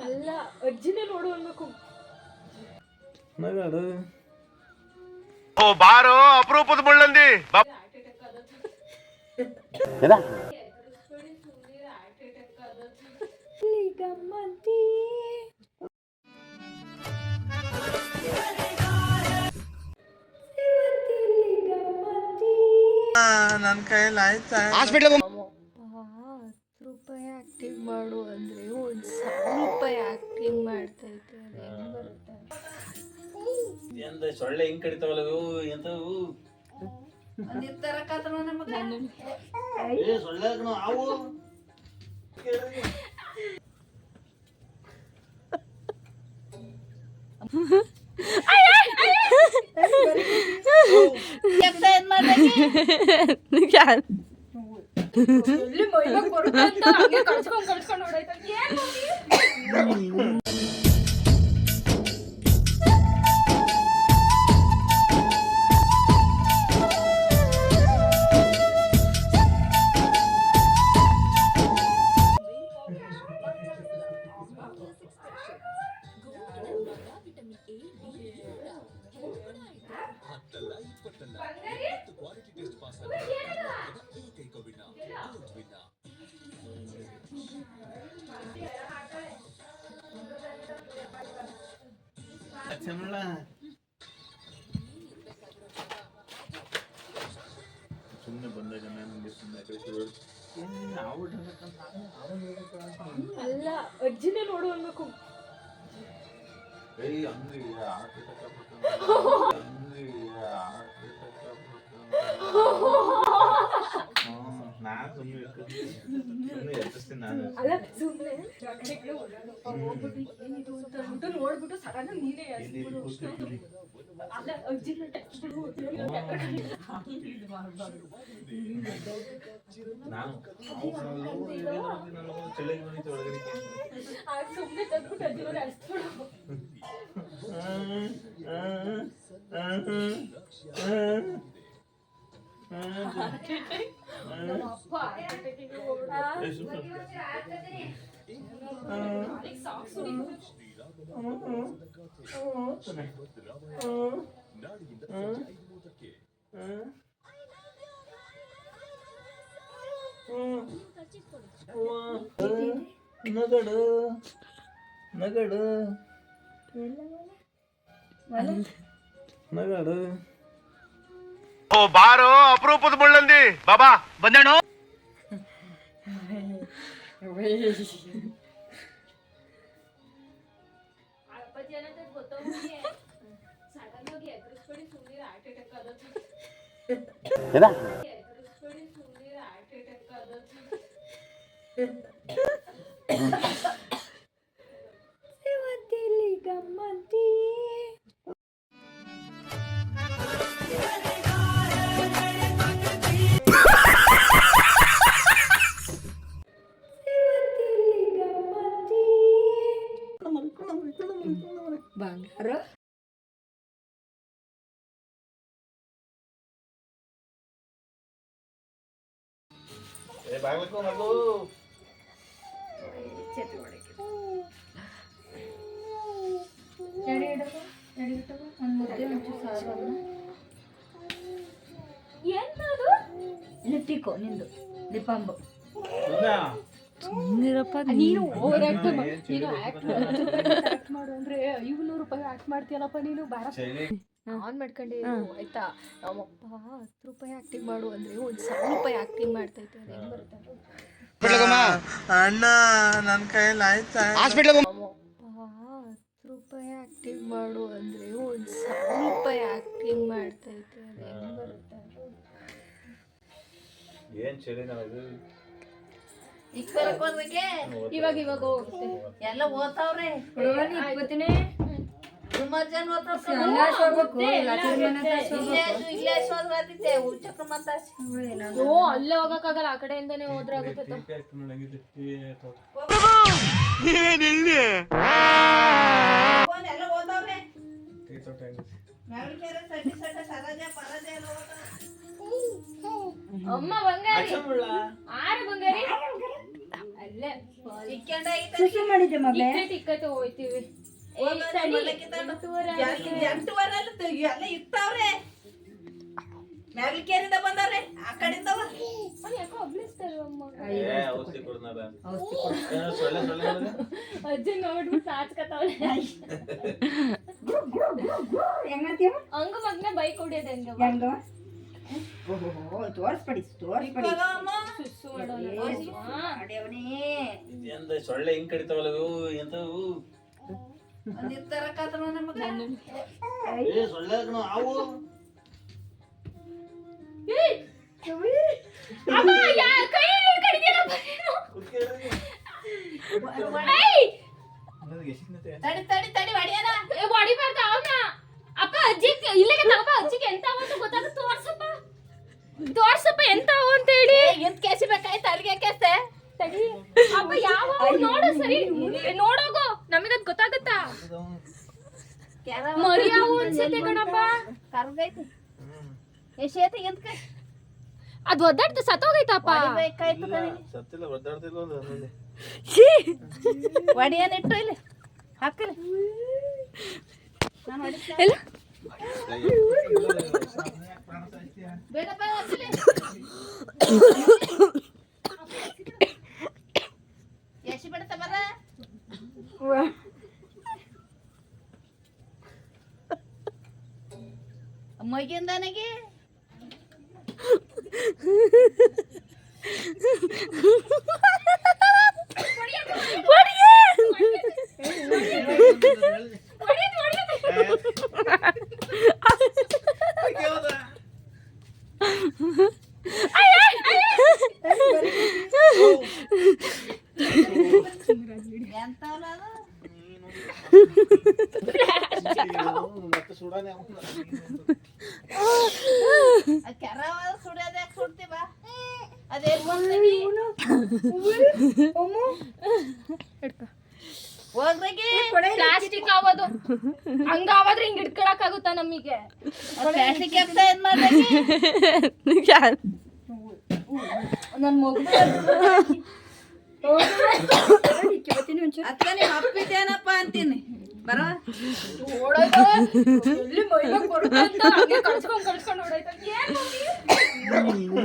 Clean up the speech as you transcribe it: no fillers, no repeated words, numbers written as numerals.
ಅಲ್ಲ ಅಜ್ಜಿನೇ ನೋಡು ಅನ್ಬೇಕು. ನಗಾಡು ಓ ಬಾರೋ ಅಪರೂಪದ ಮುಳ್ಳಂದಿ ಗಮ್ಮಂತಿ ನನ್ನ ಕೈಯಲ್ಲಿ ಆಯ್ತಾ ರೂಪಾಯಿ ಆಕ್ಟಿಂಗ್ ಮಾಡು ಅಂದ್ರೆ 1,000 ರೂಪಾಯಿ ಆಕ್ಟಿಂಗ್ ಮಾಡ್ತೈತೆ. ಅದು ಹೆಂಗ್ ಬರುತ್ತೆ? ಎಂತ ಸೊಳ್ಳೆ ಹಿಂಗ್ ಕಡಿತಾವಲ್ಲ ಎಂತವು ಸೊಳ್ಳೆ ಅವು ಸುಮ್ಮನೆ ಬಂದಾಗ ಅಲ್ಲ ಅಜ್ಜಿನೇ ನೋಡು ಅನ್ಬೇಕು. ಅಲ್ಲ ಸುಮ್ಮನೆ ನೋಡ್ಬಿಟ್ಟು ಸಡನ್ ನೀನೇ ಅಲ್ಲ ಅಜ್ಜಿನ ಸುಮ್ಮನೆ ತಂದ್ಬಿಟ್ಟು ಅಜ್ಜಿನ ಅಳಿಸ್ಬಿಡು. ನಗಡು ನಗಡು ನಗಡು ಓ ಬಾರೋ ಅಪರೂಪದ ಮುಳ್ಳಂದಿ ಬಾಬಾ ಬಂದೇಣು ಗಮ್ಮಂತಿ ಬಂಗಾರ ಬಾಗ್ಲಕ್ಕೂ ಮಗು ಲಿಟ್ಟಿಕೋ ನಿಂದು ದೀಪಾಂಬು ನೀನು ನೀನು ಆಕ್ಟ್ ಮಾಡು ಅಂದ್ರೆ 500 ರೂಪಾಯಿ ಆಕ್ಟ್ ಮಾಡ್ತೀಯಲ್ಲಪ್ಪ ನೀನು. ಬಾರ ಆನ್ ಮಾಡ್ಕೊಂಡೆ ಆಯ್ತಾ. ನಮ್ಮಪ್ಪ 10 ರೂಪಾಯಿ ಆಕ್ಟಿಂಗ್ ಮಾಡು ಅಂದ್ರೆ 1,000 ರೂಪಾಯಿ ಆಕ್ಟಿಂಗ್ ಮಾಡ್ತೈತೆ. ಅದು ಹೆಂಗ್ ಬರುತ್ತೆ? ಅಣ್ಣ ನನ್ನ ಕೈಯಲ್ಲಿ ಆಯ್ತಾ ನಮ್ಮಪ್ಪ 10 ರೂಪಾಯಿ ಆಕ್ಟಿಂಗ್ ಮಾಡು ಅಂದ್ರೆ 1,000 ರೂಪಾಯಿ ಆಕ್ಟಿಂಗ್ ಮಾಡ್ತೈತೆ. ಅದು ಹೆಂಗ್ ಬರುತ್ತೆ? ಏನ್ ಚಳಿ ನಾವು ಇವಾಗ ಹೋಗುತ್ತೆ ಎಲ್ಲ ಓದ್ತಾವ್ರೆ. ಸುಮಾರು ಜನ ಅಲ್ಲೇ ಹೋಗಕ್ಕಾಗಲ್ಲ, ಆ ಕಡೆಯಿಂದಾನೆ ಹೋದ್ರೆ ಆಗುತ್ತೆ. ಅಮ್ಮ ಬಂಗಾರಿ ಆರು ಬಂಗಾರಿ ಅಲ್ಲ ಇಲ್ಲೇ ಸುಸು ಮಾಡಿದ್ದೆ ಮಗಳೇ. ಟಿಕ್ಕೈತೆ ಹೋಯ್ತೀವಿ. ಎಲ್ಲ ಇರ್ತಾವ್ರೆ ಮ್ಯಾಗ್ಲಿಕೇರಿಂದ ಬಂದವ್ರೆ ಆ ಕಡೆಯಿಂದ ಯಾಕೋ ಒಬ್ಳಿಸ್ತಾರೆ ಅಮ್ಮ. ಔಷಧಿ ಕೊಡ್ನಾರ ಔಷಧಿ ಕೊಡು. ಸೊಳ್ಳೆ ಸೊಳ್ಳೆ ಅಜ್ಜಿ ನೋಡ್ಬಿಟ್ಟು ನಾಚ್ಕತಾವಳೆ. ಹೆಂಗಂತೀಯ ಹಂಗ ಮಗ್ನ ಬೈಕ್ ಹೊಡಿಯೋದು ಹೆಂಗ ಹೆಂಗ? ಓಹೋ ತೋರ್ಸ್ಪಡಿ ತೋರ್ಸ್ಪಡಿ. ಸುಸ್ಸು ಮಾಡೋಣ. ಅಡ್ಯವನೇ ಎಂದ ಸೊಳ್ಳೆ ಹಿಂಗ್ ಕಡಿತಾವಲ್ಲ ಇವು ಎಂತವು ಒಂದಿರ್ತಾರ ನಮಗ ಏ ಸೊಳ್ಳೆ ಅವು ಅಮ್ಮ ಕೈ ಕಡಿದಿರಪ್ಪ ನೀನು. ತಡಿ ತಡಿ ತಡಿ ಹೊಡಿಯನ ಹೊಡಿಬಾರ್ದು ಅವನ. ಅಪ್ಪ ಅಜ್ಜಿ ಇಲ್ಲಿಗೆ ತಗೋ. ಅಜ್ಜಿಗೆ ಎಂತ ಅಂತ ಗೊತ್ತಾಗ ತೋರ್ಸಪ್ಪ ಎಂತ ಅಂತ ಹೇಳಿ. ಎಂತ ಕೇಸಿ ಬೇಕಾಯ್ತು ಅಲ್ಲಿಗೆ ಕೇಸೆ ತಡಿ ಅಪ್ಪ ಯಾವ ನೋಡು ಸರಿ ನೋಡೋಗು ನಮಗದ್ ಗೊತ್ತಾಗುತ್ತಾ. ಮರಿ ಯಾವ ಅನ್ಸತ್ತೆ ಕಣಪ್ಪ. ಕರ್ಗೈತಿ ಎಷ್ಟೈತಿ ಎಂತ ಕೈ ಅದು ಒದ್ದಾಡ್ತು ಸತ್ತೋಗೈತಪ್ಪ. ಬೇಕಾಯ್ತು ಸತ್ತಿಲ್ಲ ಒದ್ದಾಡ್ತಿಲ್ಲ ಹೊಡಿಯನ್ ಇಟ್ಟು ಇಲ್ಲಿ ಹಾಕಲಿ ಬೇಡಪ್ಪ ಹಾಕಲಿ ಎಸಿ ಬಿಡ್ತಾ ಬರ ಮಗಿಂದ ನನಗೆ ಎಂತವಲ್ಲ ಮತ್ತೆ ಸುಡಾನೆ ಕೆರವ ಸುಡೋದ ಯಾಕೆ ಸುಡ್ತೀವ ಅದೇನ್ ಮಾಡ್ತೀವಿ ಹೋಗ್ರಿಗೆ ಪ್ಲಾಸ್ಟಿಕ್ ಆಗೋದು ಹಂಗಾವಾದ್ರೆ ಹಿಂಗ್ ಹಿಡ್ಕೊಳಕ್ ಆಗುತ್ತಾ ನಮಗೆ. ಪ್ಲಾಸ್ಟಿಕ್ ಹಾಕ್ತಾ ಏನ್ ಮಾಡ್ಬೇಕು ನನ್ ಮಗು ಅತ್ತ ನೀವು ಅಪ್ಪಿದ್ದೇನಪ್ಪ ಅಂತೀನಿ ಬರ ಓಡೋಯ್ತು. ಎಲ್ಲಿ ಮೈಗೆ ಕೊಡ್ತಾ ಅಂತ ಹಂಗೆ ಕಳ್ಸ್ಕೊಂಡ್ ಓಡೋಯ್ತು. ಏನ್ ಮಮ್ಮಿ?